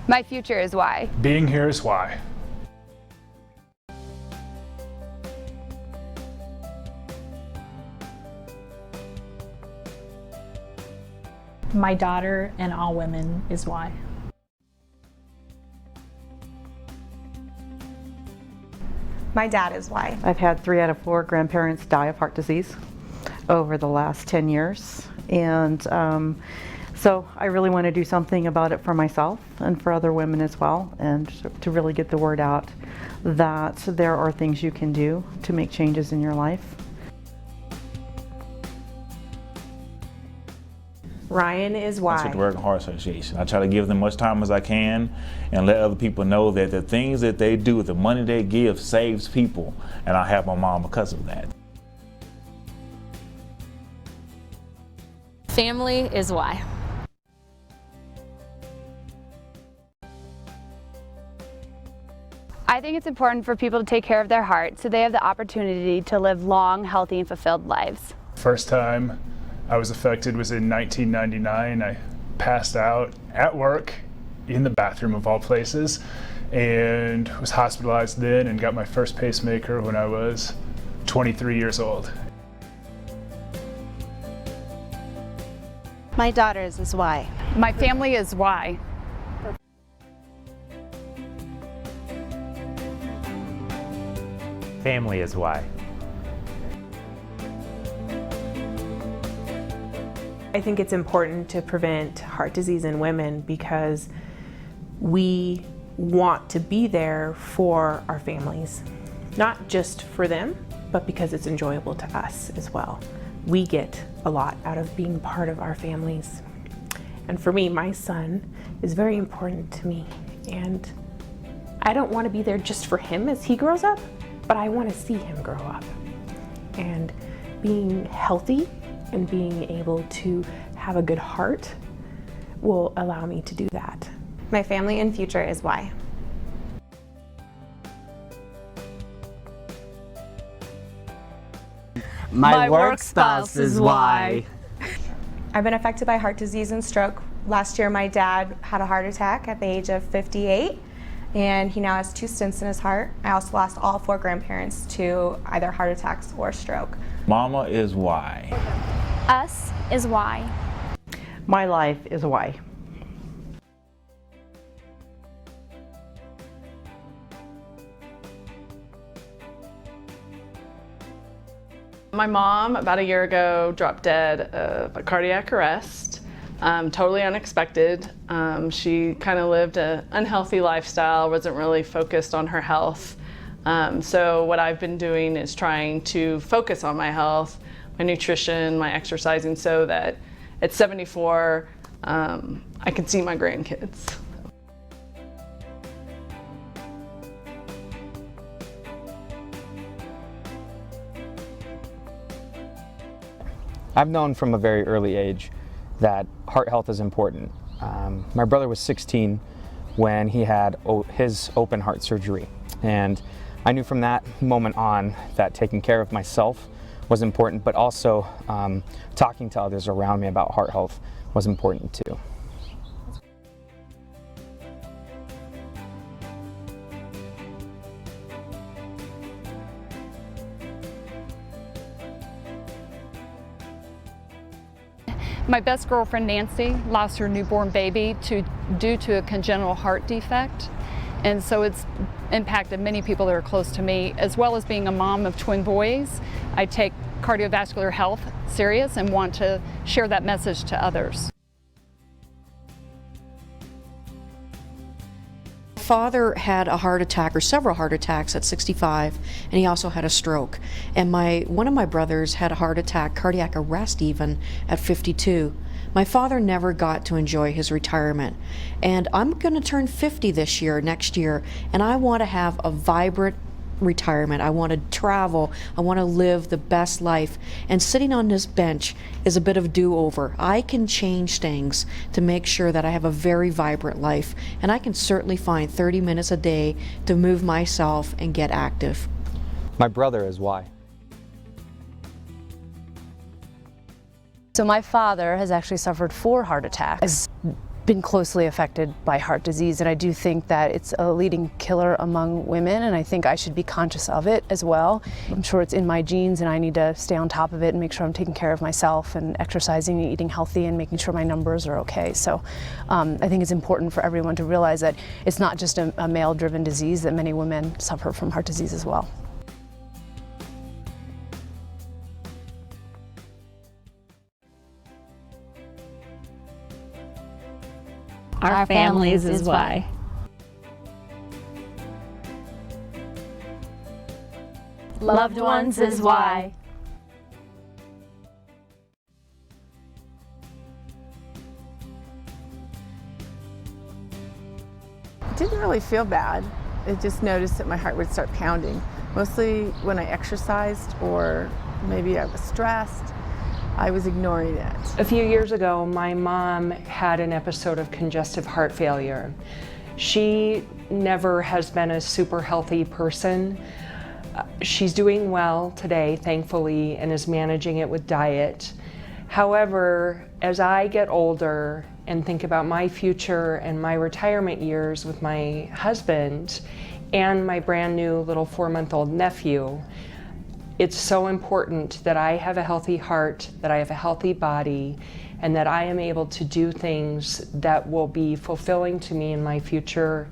My future is why. Being here is why. My daughter and all women is why. My dad is why. I've had 3 out of 4 grandparents die of heart disease over the last 10 years. And so I really want to do something about it for myself and for other women as well, and to really get the word out that there are things you can do to make changes in your life. Ryan is That's why. with the American Heart Association. I try to give them much time as I can and let other people know that the things that they do with the money they give saves people, and I have my mom because of that. Family is why. I think it's important for people to take care of their heart so they have the opportunity to live long, healthy, and fulfilled lives. First time I was affected was in 1999. I passed out at work in the bathroom of all places and was hospitalized then and got my first pacemaker when I was 23 years old. My daughters is why. My family is why. Family is why. I think it's important to prevent heart disease in women because we want to be there for our families. Not just for them, but because it's enjoyable to us as well. We get a lot out of being part of our families. And for me, my son is very important to me. And I don't want to be there just for him as he grows up, but I want to see him grow up. And being healthy and being able to have a good heart will allow me to do that. My family and future is why. My work spouse is why. I've been affected by heart disease and stroke. Last year my dad had a heart attack at the age of 58 and he now has 2 stents in his heart. I also lost all 4 grandparents to either heart attacks or stroke. Mama is why. Us is why. My life is why. My mom, about a year ago, dropped dead of a cardiac arrest. Totally unexpected. She kind of lived an unhealthy lifestyle, wasn't really focused on her health. So what I've been doing is trying to focus on my health, my nutrition, my exercising, so that at 74, I can see my grandkids. I've known from a very early age that heart health is important. My brother was 16 when he had his open heart surgery, and I knew from that moment on that taking care of myself was important, but also talking to others around me about heart health was important too. My best girlfriend, Nancy, lost her newborn baby due to a congenital heart defect. And so it's impacted many people that are close to me. As well as being a mom of twin boys, I take cardiovascular health serious and want to share that message to others. Father had a heart attack, or several heart attacks, at 65, and he also had a stroke. And one of my brothers had a heart attack, cardiac arrest even, at 52. My father never got to enjoy his retirement. And I'm going to turn 50 next year, and I want to have a vibrant retirement. I want to travel. I want to live the best life. And sitting on this bench is a bit of do-over. I can change things to make sure that I have a very vibrant life, and I can certainly find 30 minutes a day to move myself and get active. My brother is why. So my father has actually suffered 4 heart attacks. been closely affected by heart disease, and I do think that it's a leading killer among women, and I think I should be conscious of it as well. I'm sure it's in my genes, and I need to stay on top of it and make sure I'm taking care of myself and exercising and eating healthy and making sure my numbers are okay. So I think it's important for everyone to realize that it's not just a male-driven disease, that many women suffer from heart disease as well. Our families is why. Loved ones is why. I didn't really feel bad. I just noticed that my heart would start pounding, mostly when I exercised or maybe I was stressed. I was ignoring it. A few years ago, my mom had an episode of congestive heart failure. She never has been a super healthy person. She's doing well today, thankfully, and is managing it with diet. However, as I get older and think about my future and my retirement years with my husband and my brand new little 4-month-old nephew, it's so important that I have a healthy heart, that I have a healthy body, and that I am able to do things that will be fulfilling to me in my future,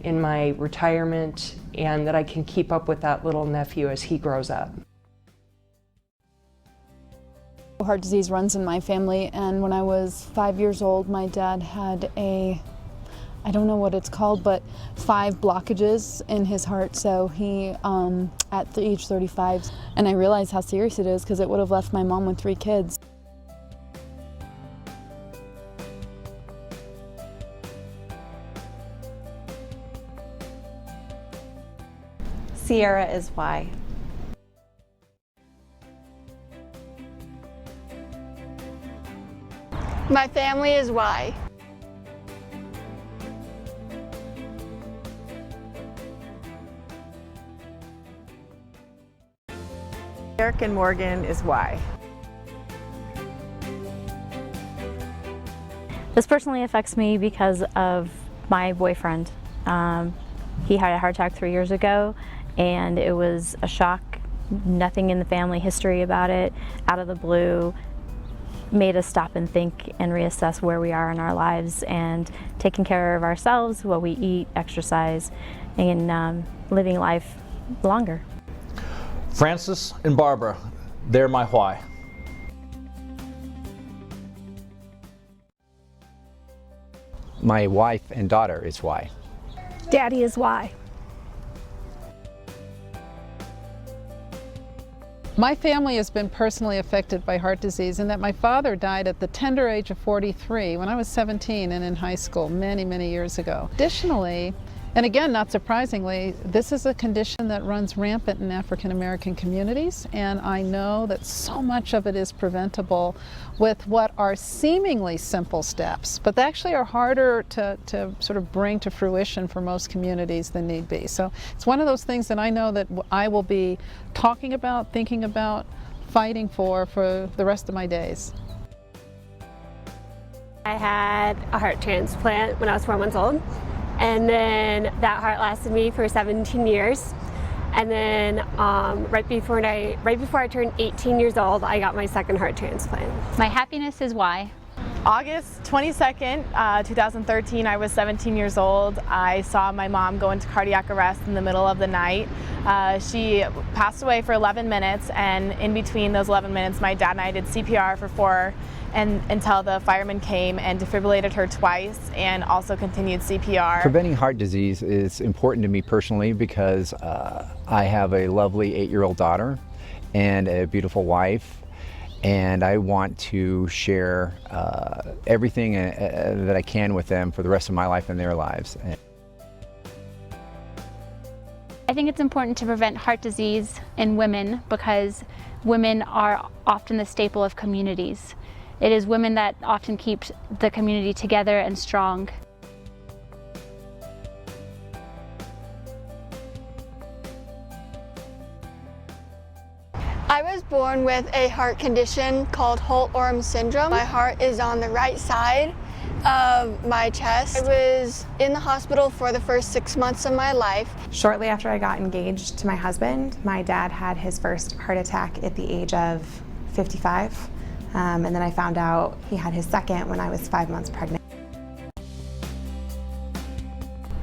in my retirement, and that I can keep up with that little nephew as he grows up. Heart disease runs in my family, and when I was 5 years old, my dad had I don't know what it's called, but 5 blockages in his heart. So he, at age 35, and I realized how serious it is because it would have left my mom with 3 kids. Sierra is why. My family is why. Eric and Morgan is why. This personally affects me because of my boyfriend. He had a heart attack 3 years ago, and it was a shock. Nothing in the family history about it, out of the blue, made us stop and think and reassess where we are in our lives and taking care of ourselves, what we eat, exercise, and living life longer. Francis and Barbara, they're my why. My wife and daughter is why. Daddy is why. My family has been personally affected by heart disease in that my father died at the tender age of 43 when I was 17 and in high school many, many years ago. Additionally, and again, not surprisingly, this is a condition that runs rampant in African American communities, and I know that so much of it is preventable with what are seemingly simple steps, but they actually are harder to sort of bring to fruition for most communities than need be. So it's one of those things that I know that I will be talking about, thinking about, fighting for the rest of my days. I had a heart transplant when I was 4 months old. And then that heart lasted me for 17 years. And then right before I turned 18 years old, I got my second heart transplant. My happiness is why. August 22nd, 2013, I was 17 years old. I saw my mom go into cardiac arrest in the middle of the night. She passed away for 11 minutes, and in between those 11 minutes, my dad and I did CPR for 4 until the firemen came and defibrillated her twice and also continued CPR. Preventing heart disease is important to me personally because I have a lovely 8-year-old daughter and a beautiful wife, and I want to share everything that I can with them for the rest of my life and their lives. I think it's important to prevent heart disease in women because women are often the staple of communities. It is women that often keep the community together and strong. I was born with a heart condition called Holt-Oram syndrome. My heart is on the right side of my chest. I was in the hospital for the first 6 months of my life. Shortly after I got engaged to my husband, my dad had his first heart attack at the age of 55. And then I found out he had his second when I was 5 months pregnant.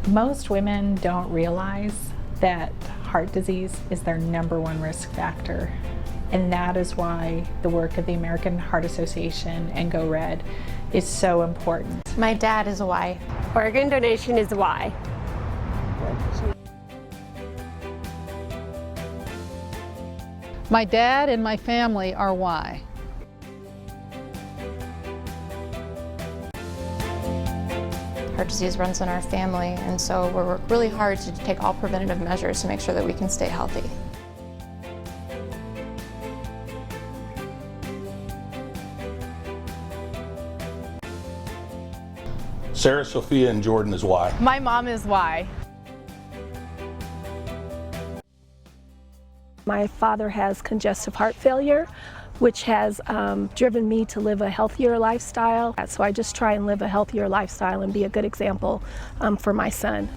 Most women don't realize that heart disease is their #1 risk factor. And that is why the work of the American Heart Association and Go Red is so important. My dad is a why. Organ donation is why. My dad and my family are why. Heart disease runs in our family, and so we work really hard to take all preventative measures to make sure that we can stay healthy. Sarah, Sophia, and Jordan is why. My mom is why. My father has congestive heart failure, which has driven me to live a healthier lifestyle. So I just try and live a healthier lifestyle and be a good example for my son.